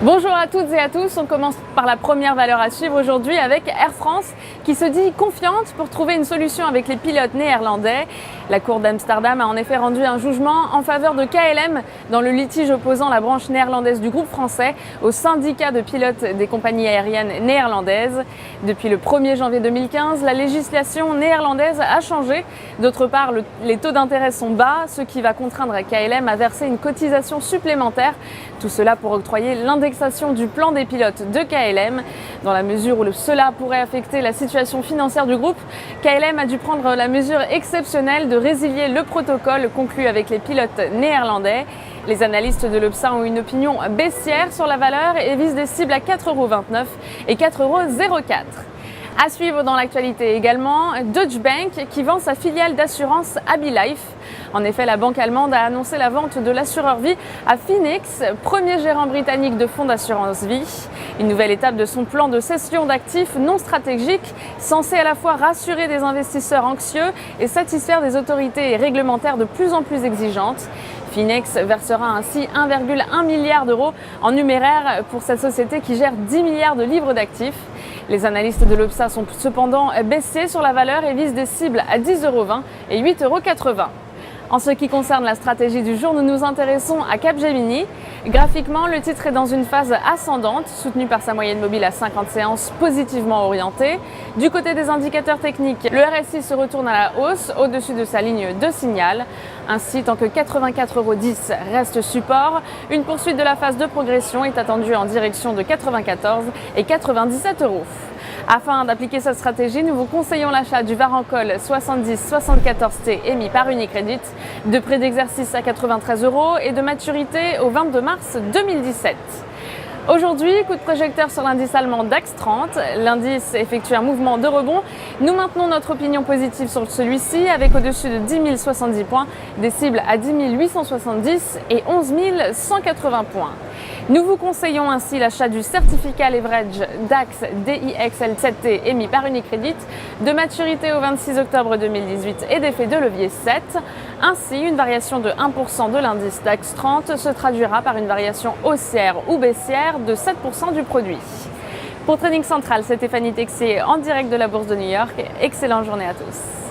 Bonjour à toutes et à tous, on commence par la première valeur à suivre aujourd'hui avec Air France qui se dit confiante pour trouver une solution avec les pilotes néerlandais. La Cour d'Amsterdam a en effet rendu un jugement en faveur de KLM dans le litige opposant la branche néerlandaise du groupe français au syndicat de pilotes des compagnies aériennes néerlandaises. Depuis le 1er janvier 2015, la législation néerlandaise a changé. D'autre part, les taux d'intérêt sont bas, ce qui va contraindre KLM à verser une cotisation supplémentaire. Tout cela pour octroyer l'indexation du plan des pilotes de KLM. Dans la mesure où cela pourrait affecter la situation financière du groupe, KLM a dû prendre la mesure exceptionnelle de résilier le protocole conclu avec les pilotes néerlandais. Les analystes de l'Obsa ont une opinion baissière sur la valeur et visent des cibles à 4,29 € et 4,04 €. À suivre dans l'actualité également, Deutsche Bank qui vend sa filiale d'assurance Abilife. En effet, la banque allemande a annoncé la vente de l'assureur vie à Phoenix, premier gérant britannique de fonds d'assurance vie. Une nouvelle étape de son plan de cession d'actifs non stratégiques, censé à la fois rassurer des investisseurs anxieux et satisfaire des autorités réglementaires de plus en plus exigeantes. Phoenix versera ainsi 1,1 milliard d'euros en numéraire pour cette société qui gère 10 milliards de livres d'actifs. Les analystes de l'Obsa sont cependant baissiers sur la valeur et visent des cibles à 10,20 € et 8,80 €. En ce qui concerne la stratégie du jour, nous nous intéressons à Capgemini. Graphiquement, le titre est dans une phase ascendante, soutenu par sa moyenne mobile à 50 séances positivement orientée. Du côté des indicateurs techniques, le RSI se retourne à la hausse au-dessus de sa ligne de signal. Ainsi, tant que 84,10 € reste support, une poursuite de la phase de progression est attendue en direction de 94 et 97 €. Afin d'appliquer cette stratégie, nous vous conseillons l'achat du Varancol 70-74T émis par Unicredit, de prix d'exercice à 93 € et de maturité au 22 mars 2017. Aujourd'hui, coup de projecteur sur l'indice allemand DAX 30. L'indice effectue un mouvement de rebond. Nous maintenons notre opinion positive sur celui-ci avec au-dessus de 10 070 points, des cibles à 10 870 et 11 180 points. Nous vous conseillons ainsi l'achat du certificat leverage DAX DIXL7T émis par Unicredit, de maturité au 26 octobre 2018 et d'effet de levier 7. Ainsi, une variation de 1% de l'indice DAX 30 se traduira par une variation haussière ou baissière de 7% du produit. Pour Trading Central, c'est Stéphanie Texier en direct de la Bourse de New York. Excellente journée à tous.